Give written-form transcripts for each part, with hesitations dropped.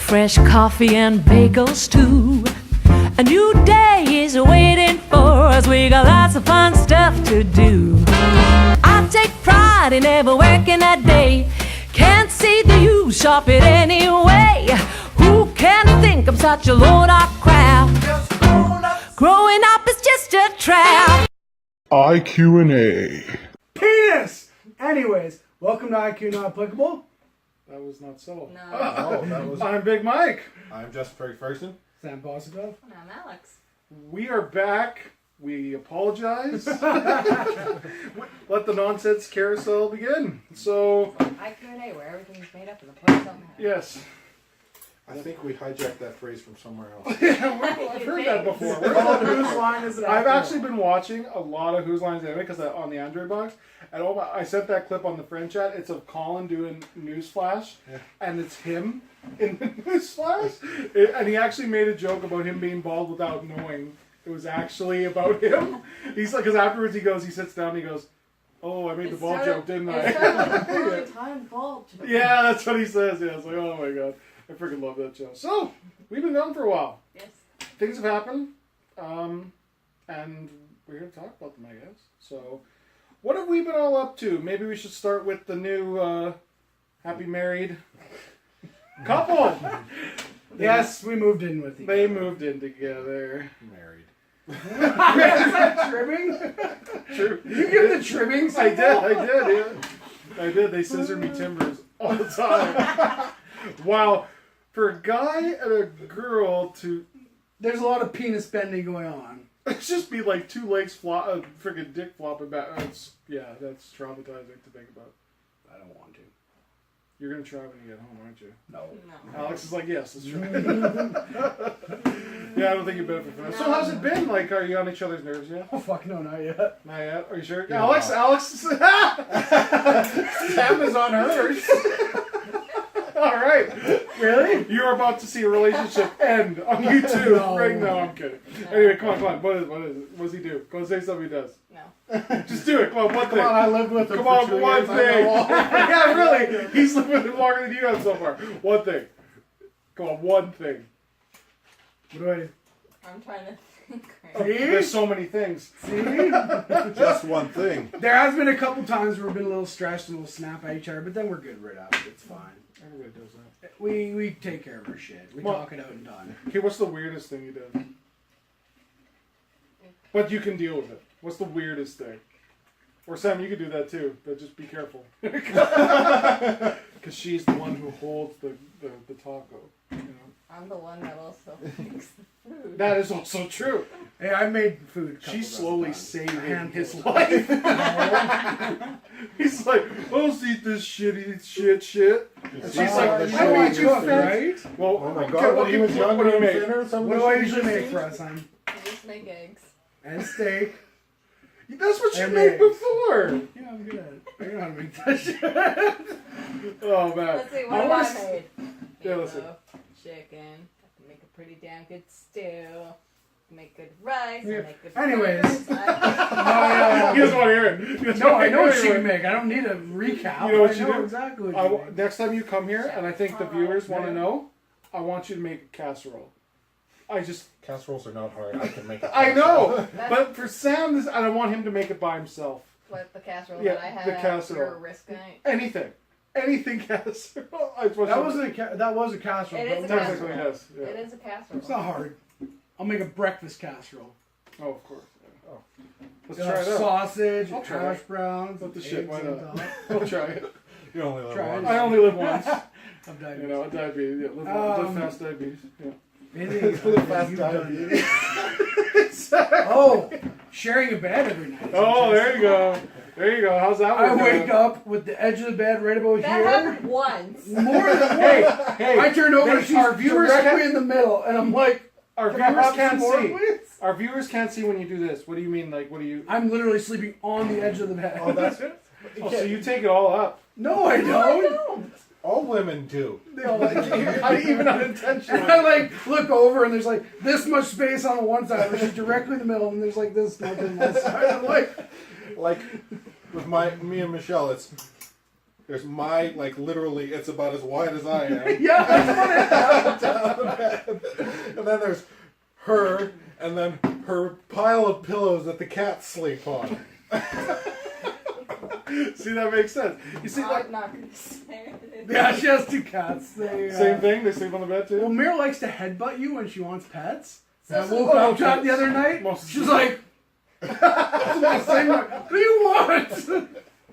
fresh coffee and bagels too. A new day is waiting for us, we got lots of fun stuff to do. I take pride in never working a day, can't see the use, shop it anyway. Who can think I'm such a low-down crowd? Growing up is just a trap. IQNA. Penis! Anyways, welcome to IQNA Applicable. That was not so. No. Oh, that was. I'm Big Mike. I'm just Fergie Ferguson. Sam Bosco. And I'm Alex. We are back. We apologize. Let the nonsense carousel begin. So, IQNA, where everything's made up and the place don't have. yes. I think we hijacked that phrase from somewhere else. I've heard that before. Whose line is it? I've actually been watching a lot of Whose Lines Anime because on the Android box, and I sent that clip on the friend chat. It's of Colin doing Newsflash, and it's him in the Newsflash, and he actually made a joke about him being bald without knowing it was actually about him. He's like, because afterwards he sits down, and he goes, "Oh, I made the bald joke, didn't I?" It's time bald. Yeah, that's what he says. Yeah, it's like, oh my god, I freaking love that show. So we've been gone for a while. Yes. Things have happened, and we're here to talk about them, I guess. So, what have we been all up to? Maybe we should start with the new happy married couple. Yes, we moved in with you. They moved in together. Married. Is that trimming? True. You give the trimming I sample? did, yeah. I did. They scissor me timbers all the time. Wow. For a guy and a girl to... There's a lot of penis bending going on. It's just be like two legs freaking dick flopping back. That's traumatizing to think about. I don't want to. You're gonna try when you get home, aren't you? No. No. Alex is like, yes, let's try. Yeah, I don't think you benefit from that. So how's it been? Like, are you on each other's nerves yet? Oh, fuck, no, not yet. Not yet? Are you sure? Yeah. Alex, Sam is on hers. All right. Really? You're about to see a relationship end on YouTube No. right now. I'm kidding. Anyway, come on. What is it? What does he do? Go say something he does. No. Just do it. Come on, one thing. Come on, I lived with him Come for on, 2 one years. I thing. know all. Yeah, really. He's lived with him longer than you have so far. One thing. Come on, one thing. What do I do? I'm trying to think. There's so many things. See? Just one thing. There has been a couple times where we've been a little stressed and we'll snap at each other, but then we're good right after. It's fine. Everybody does that. We take care of our shit. We Well- talk it out and done. Okay, what's the weirdest thing you did? But you can deal with it. What's the weirdest thing? Or Sam, you could do that too, but just be careful. Because she's the one who holds the taco. You know? I'm the one that also makes the food. That is also true. Hey, I made food. a couple She's dozen slowly times. saving handful his of life. He's like, I'll eat this shit. And she's like, I want you fat. right? Well, Oh my okay, god, what when he was younger do you and make? thinner, some What do I usually make for us, son? I just make eggs. And steak. That's what you And made eggs. before. Yeah, I'm good. I know how to make that shit. Oh man. Let's see, I what have wanna I made? Yeah, listen. Meatloaf, chicken. I can make a pretty damn good stew. Make good rice. Yeah. Make good Anyways. burgers. He doesn't want to hear it. He doesn't No, wanna I hear know what it. she can make. I don't need a recap. You know what I you know do? exactly what you make. Next time you come here, and I think the viewers want to know, I want you to make a casserole. Casseroles are not hard. I can make it. I know, That's- but for Sam, I don't want him to make it by himself. What, the casserole Yeah, that I had the at casserole. your risk night? Anything casserole. That was a casserole. It is but a it Technically, casserole. yes. Yeah. It is a casserole. It's not hard. I'll make a breakfast casserole. Oh, of course. Yeah. Oh. Let's You'll try have it out. sausage, I'll try hash it. browns, What the shit, eggs why on not? top. I'll try it. You only live Try it. once. I only live once. I've died. You know, diabetes. Yeah, live fast diabetes. Yeah. Fast Oh, sharing a bed every night. Oh, there you go. There you go. How's that I working? wake up with the edge of the bed right about That here. happened once. More than Hey, I turn over and she's our viewers directly can't, in the middle, and I'm like, our "Can I viewers have can't some more, see. please?" Our viewers can't see when you do this. What do you mean? Like, what do you? I'm literally sleeping on the edge of the bed. Oh, that's Oh, so you take it all up? No, I don't. all women do. Even unintentionally. And I like look over and there's like this much space on the one side where she's directly in the middle, and there's like this much on the side. I'm like, Like with me and Michelle, it's There's my, like, literally, it's about as wide as I am. Yeah, that's Down the bed. And then there's her, and then her pile of pillows that the cats sleep on. See, that makes sense. You see, I'm like, not gonna say it. Yeah, she has 2 cats. They, same thing. They sleep on the bed Well, too. Mira likes to headbutt you when she wants pets. So And I she- woke up to that the other night. Most- She's like, saying, what do you want?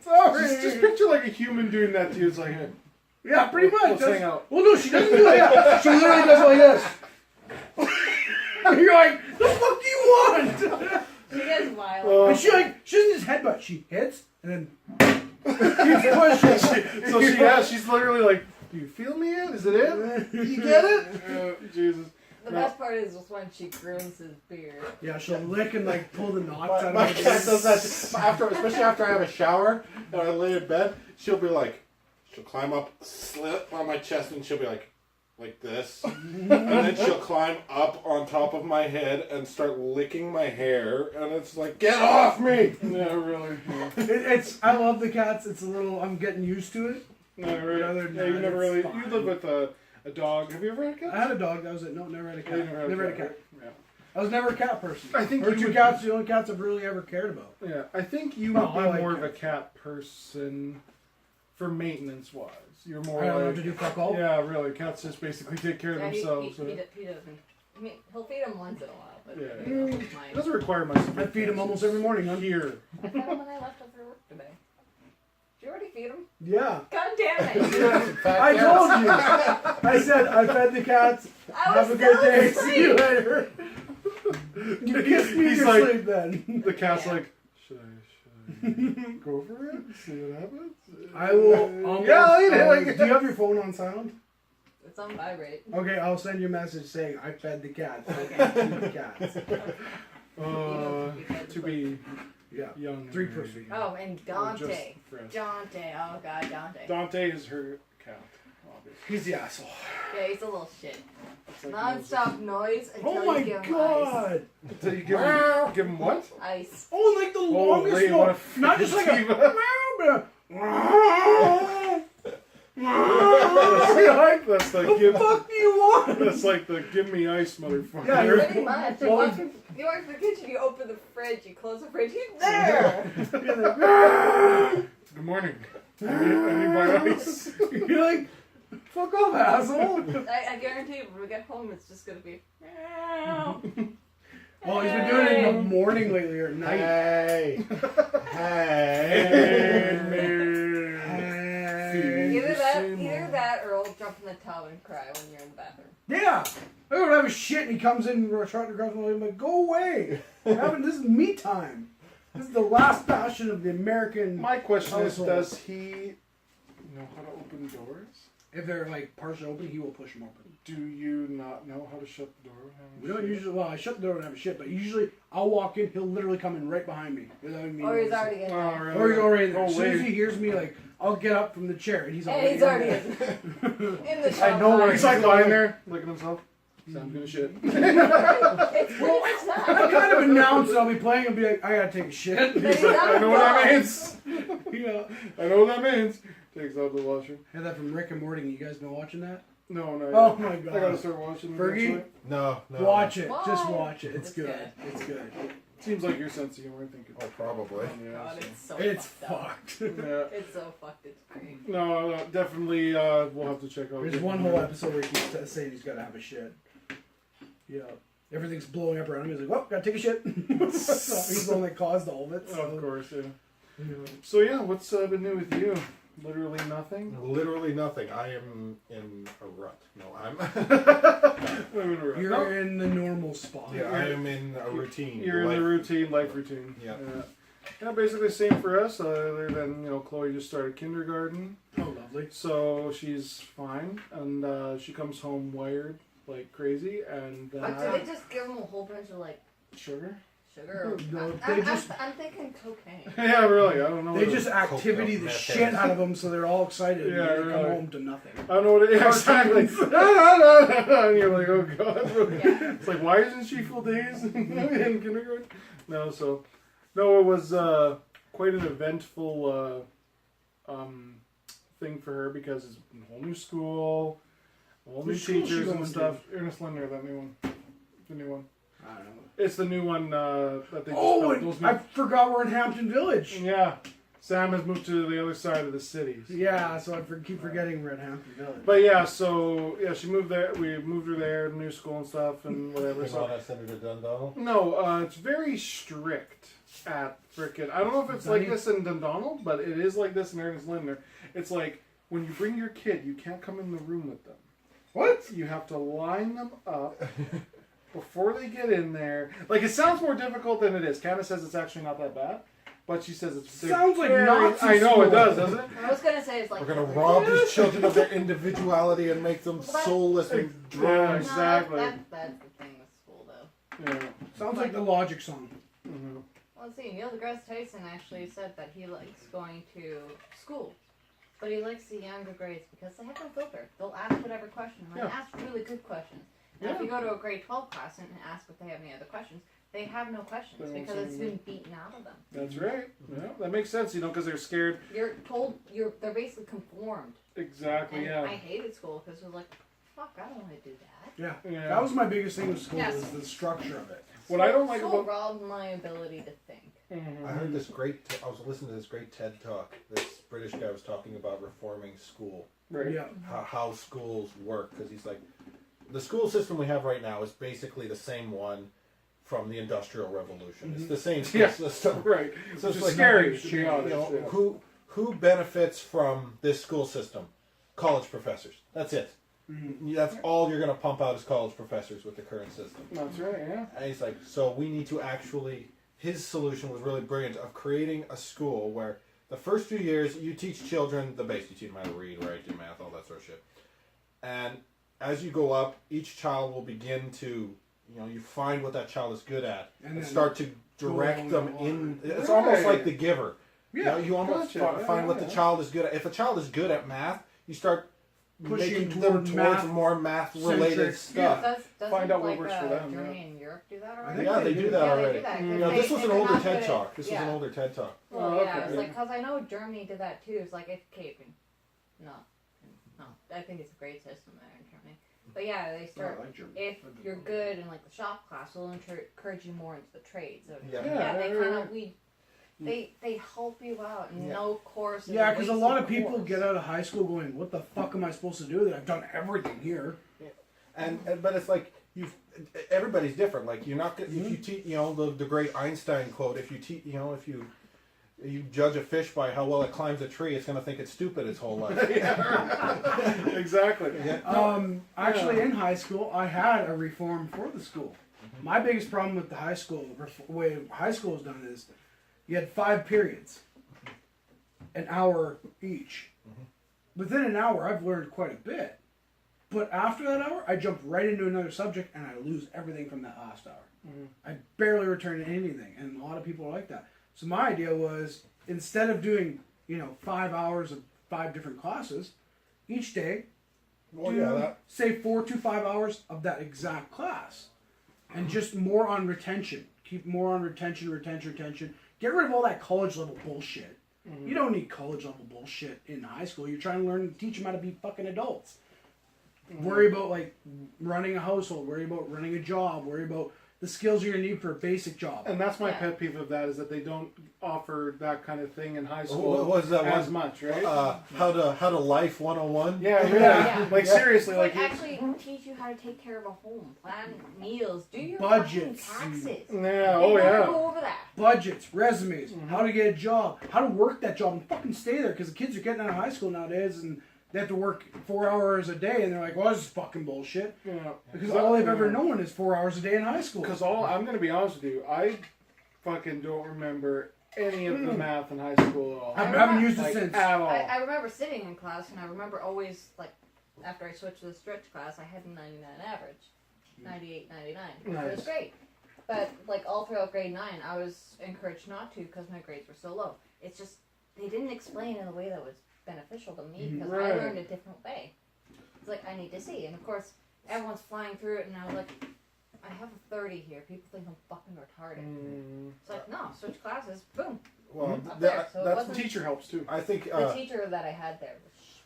Sorry. Just picture like a human doing that to you. It's like, hey, Yeah, pretty much. let's hang out. Well, no, she doesn't do that. She literally does it like this. You're like, the fuck do you want? She gets wild. And she doesn't just headbutt. She hits and then keeps pushing. So she's literally like, do you feel me yet? Is it it? You get it? Jesus. The best part is just when she grooms his beard. Yeah, she'll lick and like pull the knots out My of cat it. does that, especially after I have a shower and I lay in bed, she'll climb up, slip on my chest, and she'll be like this. And then she'll climb up on top of my head and start licking my hair, and it's like, get off me! Yeah, really. Yeah. I love the cats. It's a little, I'm getting used to it. No, really. Other than Yeah, you that, never it's really. fine. You live with a dog. Have you ever had a cat? I had a dog. That was it. No, never had a cat. Yeah, you Never had a cat. right? Yeah. I was never a cat person. I think Or you 2 would- cats, the only cats I've really ever cared about. Yeah, I think you No, would be I like more of a cats. cat person for maintenance wise. You're more I don't have like. to do fuck all. Yeah, really. Cats just basically take care of Yeah, themselves. he doesn't. I mean, he'll feed him once in a while, but Yeah. you know, It mine. doesn't require much. I feed him almost every morning. Here. I fed him when I left after work today. Did you already feed him? Yeah. God damn it! I told you. I said I fed the cats. I Have was a good still day. asleep. See you later. You kissed me in He's your like- sleep then. The cat's Yeah. like, should I go for it? See what happens? I will. Almost, Yeah, I'll eat it. do you have your phone on silent? It's on vibrate. Okay, I'll send you a message saying I fed the cats. I can't feed the cats. To be Yeah. young. and 3 married person. again. Oh, and Or Dante. just friends. Dante. Oh god, Dante. Dante is her cat, obviously. He's the asshole. Yeah, he's a little shit. It's like Non-stop noise until Oh my you give him god! Until you give him what? ice. Oh, like the longest wait, one. what a Not just like a. That's like What the give. fuck do you want? That's like the give me ice, motherfucker. Yeah, you're- Pretty much. You Well, walk in the kitchen, you open the fridge, you close the fridge, he's there! Good morning. I need my ice. You're like, fuck off, asshole. I guarantee you, when we get home, it's just gonna be. Well, he's been doing it in the morning lately or at night. Hey! Hey! Either that, or I'll jump in the tub and cry when you're in the bathroom. Yeah. I go to have a shit and he comes in and we're trying to grab him. I'm like, go away. This is me time. This is the last bastion of the American. My question is, household. does he know how to open doors? If they're like partially open, he will push them open. Do you not know how to shut the door? We don't usually. Well, I shut the door and have a shit, but usually I'll walk in. He'll literally come in right behind me without me. Or he's noticing. already in there. Oh, really? Or he's already in there. Oh, As soon as wait. he hears me, like I'll get up from the chair and he's already. And he's already in in, there. in the I tub. know where lying. he's like lying there, looking at himself. Sounds good as shit. It's when it's I not. kind of announce that I'll be playing and be like, I gotta take a shit. But he's not I know what that done. means. Yeah. I know what that means. Takes out the washroom. Had that from Rick and Morty. You guys been watching that? No, no. Oh my I gotta god. start watching it. Fergie? actually. No. Watch it. Why? Just watch it. It's It's good. good. It's good. Seems like your sense of humor. I think Oh, probably. Yeah, God, so- it's so It's fucked up. fucked. yeah. It's so fucked, it's great. No, definitely. We'll have to check out. There's one whole episode where he keeps saying he's gotta have a shit. Yeah. Everything's blowing up around him. He's like, well, gotta take a shit. So he's the one that caused all of it. Oh, So. of course, yeah. Yeah. So yeah, what's been new with you? Literally nothing. Literally nothing. I am in a rut. No, I'm. You're in the normal spot. Yeah, I am in a routine. You're in Life- the routine, life routine. Yeah. Yeah, basically the same for us. Other than Chloe just started kindergarten, Oh, lovely. so she's fine, and she comes home wired like crazy, and But do they just give him a whole bunch of, like, sugar. sugar? No, I'm, they just- I'm thinking cocaine. Yeah, really. I don't know. They what just activity the meth shit heads. out of them so they're all excited and Yeah, they come really. home to nothing. I don't know what it is. Exactly. And you're like, oh god. Yeah. It's like, why isn't she full days in kindergarten? No, it was quite an eventful thing for her because it's a whole new school, whole new Which school is she teachers and going stuff. Ernest Linder, that new one. The new one. I don't know. It's the new one that they just Oh, built. and Those I new- forgot we're in Hampton Village. Yeah. Sam has moved to the other side of the city. Yeah, so I keep forgetting we're at Hampton Village. But yeah, so yeah, she moved there. We moved her there, new school and stuff, and whatever. They So want to send her to Dundonald? no, it's very strict at frickin'. I don't know if it's like this in Dundonald, but it is like this in Ernest Linder. It's like when you bring your kid, you can't come in the room with them. What? You have to line them up before they get in there. Like, it sounds more difficult than it is. Candace says it's actually not that bad, but she says it's Sounds like very, Nazi I know school. it does, doesn't it? I was gonna say it's like We're going to rob these children of their individuality and make them Well, that- soulless and Yeah, drones. exactly. That's the thing with school, though. Yeah. Sounds like the Logic song. Mm-hmm. Well, let's see. Neil deGrasse Tyson actually said that he likes going to school, but he likes the younger grades because they have no filter. They'll ask whatever question, and they Yeah. ask really good questions. Now, if you go to a grade 12 class and ask if they have any other questions, they have no questions They won't because say it's been beaten out of them. That's right. Yeah, that makes sense, because they're scared. You're told they're basically conformed. Exactly, And yeah. I hated school because it was like, fuck, I don't want to do that. Yeah. Yeah. That was my biggest thing with school Yes. was the structure of it. What I don't like School about... robbed my ability to think. Mhm. I heard this great, I was listening to this great TED talk. This British guy was talking about reforming school, Right. Yeah. how schools work. Because he's like, the school system we have right now is basically the same one from the Industrial Revolution. It's the same school Yeah. system. Right. So Which it's is like scary, nothing's to be changed. honest. You know, Yeah. who benefits from this school system? College professors. That's it. That's all you're going to pump out is college professors with the current system. That's right, yeah. And he's like, so we need to actually, his solution was really brilliant of creating a school where the first few years you teach children the basics. You teach them how to read, write, do math, all that sort of shit. And as you go up, each child will begin to, you find what that child is good at And and then start to direct go them along in. the It's Right. almost like The Giver. Yeah. You almost Gotcha. find what Yeah, the yeah. child is good at. If a child is good at math, you start Pushing making toward them towards math more math-related centric. stuff. Doesn't Find out what like works for them, Germany yeah. and Europe do that I already? think Yeah, they do that Yeah, already. they do that. 'cause You know, they- this was if an they're older not TED good at- talk. This was yeah. an older TED talk. Well, Oh, yeah, okay. it's like, because I know Germany did that too. It's like, if no, I think it's a great system there in Germany. But yeah, they start, I like Germany. if you're good in like the shop class, they'll encourage you more into the trades. So Yeah. yeah, they Yeah, kind right. of, they help you out, and Yeah. no course is Yeah, because a wasted lot of people course. get out of high school going, "What the fuck am I supposed to do? I've done everything here." But it's like everybody's different. Like you're not if you teach the great Einstein quote. If you teach if you judge a fish by how well it climbs a tree, it's gonna think it's stupid its whole life. Exactly. Actually, in high school, I had a reform for the school. My biggest problem with the high school, way high school is done is, you had 5 periods, an hour each. Within an hour, I've learned quite a bit. But after that hour, I jump right into another subject and I lose everything from that last hour. I barely return anything, and a lot of people are like that. So my idea was, instead of doing 5 hours of 5 different classes each day, Well, do, yeah, that. say 4 to 5 hours of that exact class, and just more on retention. Keep more on retention. Get rid of all that college level bullshit. You don't need college level bullshit in high school. You're trying to learn to teach them how to be fucking adults. Worry about like running a household. Worry about running a job. Worry about the skills you're gonna need for a basic job. And that's my Yeah. pet peeve of that, is that they don't offer that kind of thing in high What school was that as one? much, right? How to life 101. yeah, really. Yeah. Like, seriously, Like, like... actually teach you how to take care of a home, plan meals, do your Budgets. fucking taxes. Yeah, They oh never yeah. go over that. Budgets, resumes, how to get a job, how to work that job and fucking stay there, because the kids are getting out of high school nowadays and they have to work 4 hours a day and they're like, well, this is fucking bullshit. Yeah. Because all they've ever known is 4 hours a day in high school. Because I'm going to be honest with you, I fucking don't remember any of the math in high school at all. I haven't used it Like, since. at all. I remember sitting in class, and I remember always, like, after I switched to the stretch class, I had a 99 average. 98, 99. So it Nice. was great. But, like, all throughout grade 9, I was encouraged not to because my grades were so low. It's just, they didn't explain in a way that was beneficial to me because Right. I learned a different way. It's like, I need to see. And, of course, everyone's flying through it, and I was like, I have a 30 here. People think I'm fucking retarded. It's like, no, switch classes, boom. Well, Up there. So it that's wasn't- The teacher helps too. I think. The teacher that I had there was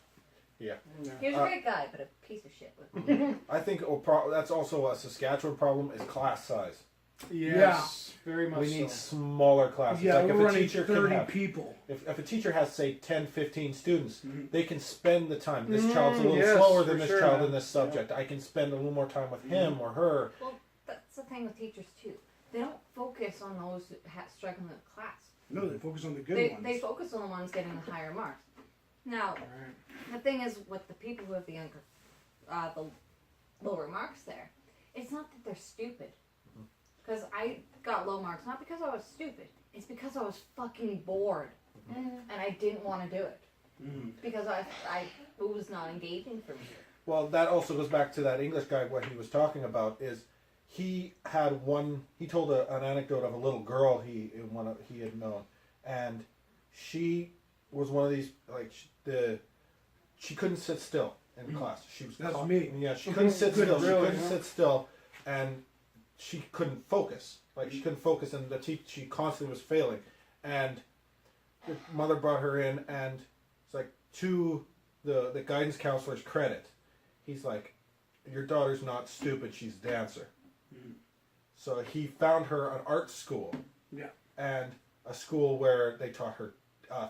Yeah. He was a great guy, but a piece of shit. With I think that's also a Saskatchewan problem is class size. Yes, very much We need so. smaller classes. Yeah, like we're if a running teacher 30 can have, people. if a teacher has say 10, 15 students, they can spend the time. This child's a little yes, slower for than this sure, child man. in this subject. I can spend a little more time with him or her. Well, that's the thing with teachers too. They don't focus on those struggling with class. No, they focus on the good They ones. they focus on the ones getting the higher marks. Now, the thing is with the people who have the younger, the lower marks there, it's not that they're stupid. Because I got low marks not because I was stupid. It's because I was fucking bored, and I didn't want to do it because it was not engaging for me. Well, that also goes back to that English guy. What he was talking about is he told an anecdote of a little girl he had known, and she was one of these she couldn't sit still in class. She was That's me. Yeah, she couldn't sit still. She really, couldn't sit still, and she couldn't focus. Like she couldn't focus, and she constantly was failing. And the mother brought her in, and it's like to the guidance counselor's credit, he's like, "Your daughter's not stupid. She's a dancer." So he found her an art school. Yeah. And a school where they taught her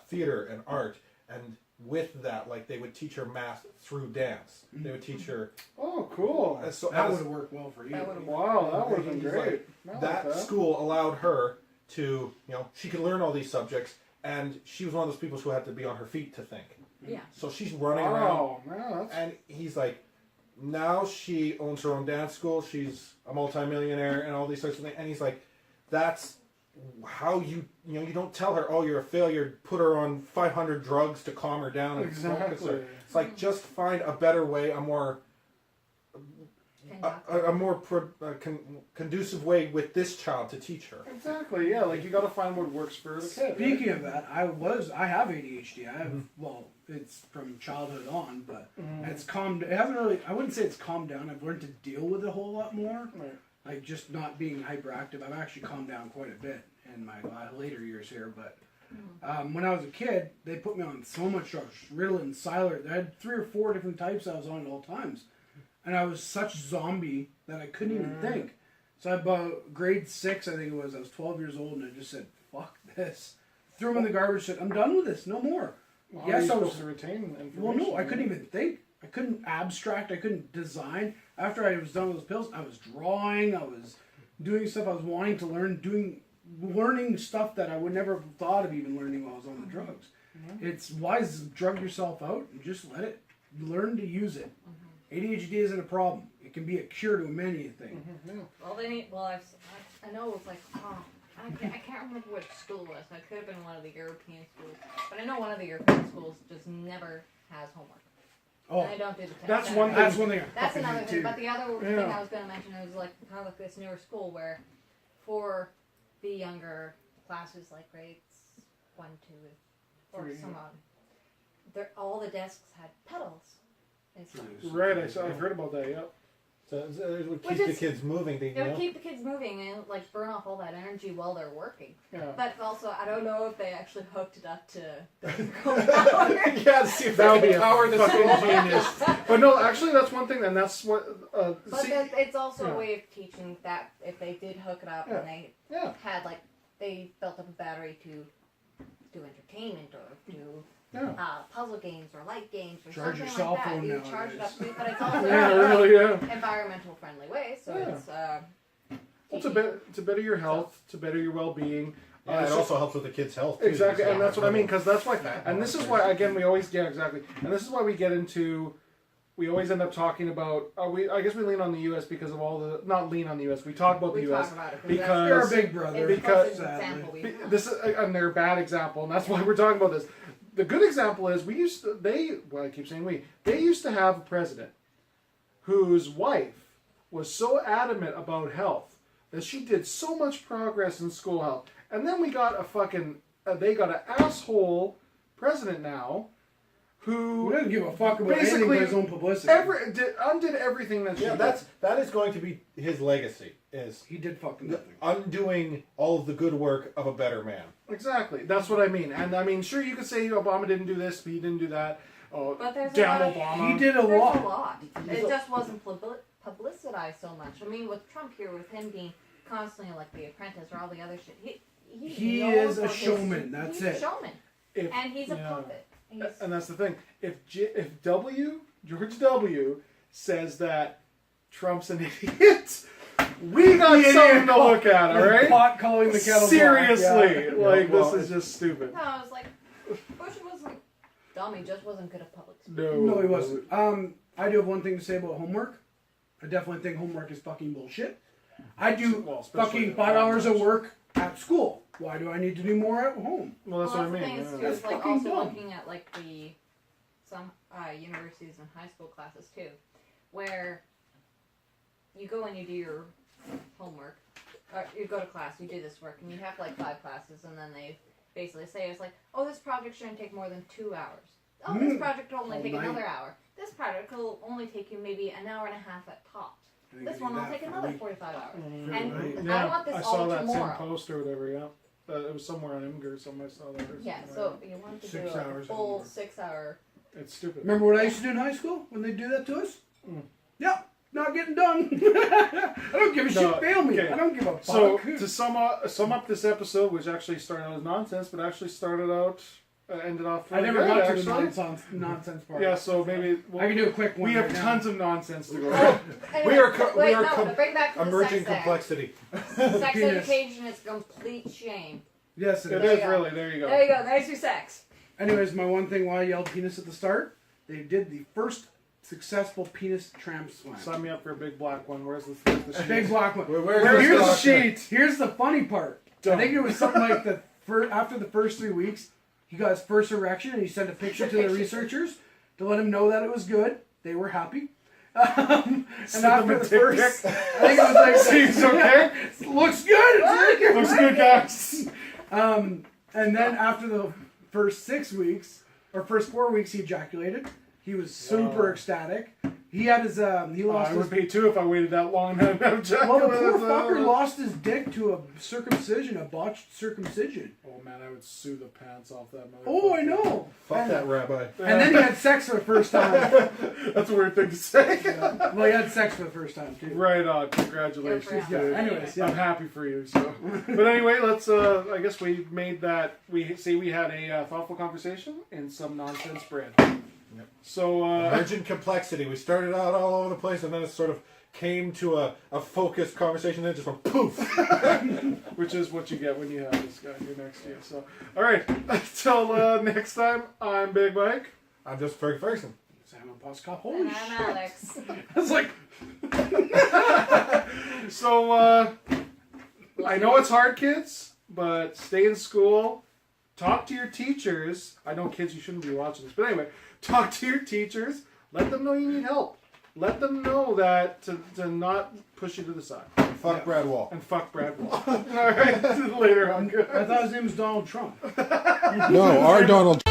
theater and art, and with that, like they would teach her math through dance. They would teach her. Oh, cool. So That would have worked well for you. That would've- Wow, that would have been He's great. like, I that like school allowed her to, she could learn all these subjects, and she was one of those people who had to be on her feet to think. Yeah. So she's running around, Wow, man, that's and he's like, now she owns her own dance school. She's a multimillionaire and all these sorts of things. And he's like, that's how you don't tell her, oh, you're a failure. Put her on 500 drugs to calm her down and focus her. Exactly. It's like just find a better way, a more conducive way with this child to teach her. exactly, yeah. Like you got to find what works for the kid. Speaking of that, I have ADHD. I have it's from childhood on, but it's calmed. It hasn't really. I wouldn't say it's calmed down. I've learned to deal with it a whole lot more. Right. Like just not being hyperactive. I've actually calmed down quite a bit in my later years here. But when I was a kid, they put me on so much drugs, Ritalin, Cylert. I had 3 or 4 different types I was on at all times, and I was such zombie that I couldn't even think. So about grade 6, I think it was. I was 12 years old, and I just said, "Fuck this." Threw them in the garbage. Said, "I'm done with this. No more." Well, Yes, how I are you was. supposed to retain information? Well, no, I couldn't even think. I couldn't abstract. I couldn't design. After I was done with those pills, I was drawing. I was doing stuff I was wanting to learn. Learning stuff that I would never have thought of even learning while I was on the drugs. It's wise to drug yourself out and just let it. Learn to use it. ADHD isn't a problem. It can be a cure to many things. Well, they need. Well, I know it's like. I can't remember which school it was. It could have been one of the European schools, but I know one of the European schools just never has homework. Oh, And I don't do the test. That's one thing. that's one thing. I That's fucking another hate thing. too. But the other thing Yeah. I was going to mention was like kind of like this newer school where, for the younger classes like grades 1, 2, or 3, some odd, all the desks had pedals. And stuff. Right, I've heard about that. Yep. So it would Which keep the is- kids moving. It would keep the kids moving and like burn off all that energy while they're working. Yeah. But also, I don't know if they actually hooked it up to the power. Yeah, see if That would be a power the school. fucking genius. But no, actually, that's one thing, and that's what. But See, it's also yeah. a way of teaching that if they did hook it up Yeah. and they yeah. had like they built up a battery to do entertainment or do Yeah. puzzle games or light games or Charge your something cell like that. phone You charge it nowadays. up, but it's also Yeah, really, yeah. environmental friendly way. So Yeah. it's Well, to better your health, to better your well-being. Yeah, it so- also helps with the kids' health. Too. Exactly, So, and that's what I mean, because that's why, Fat and this is loss. why, again, we always, yeah, exactly, and this is why we get into, we always end up talking about, I guess we lean on the U.S. because of all the, not lean on the U.S., we talk about the we U.S. talk about it because- You're a big brother. it's because- an example we have. This is, and they're a bad example, and that's why we're talking about this. The good example is I keep saying they used to have a president whose wife was so adamant about health that she did so much progress in school health. And then we got they got an asshole president now who He doesn't give a fuck about anything basically but his own publicity. undid everything that she Yeah, did. that is going to be his legacy. Is He did fucking nothing. undoing all of the good work of a better man. Exactly. That's what I mean. And I mean, sure, you could say Obama didn't do this, but he didn't do that. Oh, But there's a damn lot of- Obama. He did a There's lot. a lot. It just wasn't publicized so much. I mean, with Trump here, with him being constantly like The Apprentice or all the other shit, He known is a for his- showman, that's he's it. a showman, If- and he's a yeah. puppet. He's, And that's the thing. If George W. says that Trump's an idiot, we got The something idiot to look at, all right? Pot calling the kettle black, Seriously, yeah. like well, this is just stupid. no, I was like, Bush wasn't dumb. He just wasn't good at public speaking. No, he wasn't. I do have one thing to say about homework. I definitely think homework is fucking bullshit. I do Well, especially fucking at 5 hours of times. work at school. Why do I need to do more at home? Well, that's well, what I the mean. thing is, yeah. too, That's is like fucking also dumb. looking at like some universities and high school classes too, where you go and you do your homework, you go to class, you do this work, and you have like 5 classes, and then they basically say it's like, oh, this project shouldn't take more than 2 hours. Oh, this project will only All take night. another hour. This project will only take you maybe an hour and a half at tops. I think This I do one will that take for a another week. 45 hours. Right. And Yeah, I want this I all saw that tomorrow. same post or whatever. Yeah, it was somewhere on Imgur or something. I saw that. Or Yeah, something so like you want to 6 do a hours full homework. 6 hour. that. It's stupid. Remember what I used to do in high school when they do that to us? Mm. Yeah, not getting done. I don't give a No, shit. Fail me. okay. I don't give a fuck. So to sum up this episode, which actually started out as nonsense, but actually started out ended off. I Really never good, got to actually. the nonsense part. Yeah, so maybe I can do a quick one. we have right now. tons of nonsense to go. We are to bring back to the emerging sex there. complexity. Sex Penis. education is complete shame. Yes, it It is. is you go. really. There you go. There you go. There's your sex. Anyways, my one thing why I yelled penis at the start, they did the first successful penis tramp slam. Sign me up for a big black one. Where's the sheet? Big black one. Where's Here's the the sheet? Here's the funny part. I think it was something like after the first 3 weeks, he got his first erection and he sent a picture to the researchers to let him know that it was good. They were happy. And after the first, I think it was like, Seems okay. looks good. It's really Looks good, guys. And then after the first 6 weeks, or first 4 weeks, he ejaculated. He was super ecstatic. He had his, he lost I his... would be too if I waited that long. Well, the poor fucker lost his dick to a circumcision, a botched circumcision. Oh man, I would sue the pants off that motherfucker. Oh, I know. Fuck that rabbi. And then he had sex for the first time. That's a weird thing to say. Well, he had sex for the first time, too. Right on. Congratulations, Good for him. dude. Yeah, anyways, yeah. I'm happy for you. So, but anyway, let's. I guess we made that. We had a thoughtful conversation and some nonsense bread. Yep. So Emergent complexity. We started out all over the place, and then it sort of came to a focused conversation, and it just went poof. which is what you get when you have this guy here next to you. So, all right. Until next time, I'm Big Mike. I'm just Ferg Ferguson. Simon Poscop, holy And shit. I'm Alex. It's like, So I know it's hard, kids, but stay in school. Talk to your teachers. I know, kids, you shouldn't be watching this, but anyway, talk to your teachers. Let them know you need help. Let them know that to not push you to the side. Fuck Brad Wall. And fuck Brad Wall. All right, later on. I thought his name was Donald Trump. No, our Donald.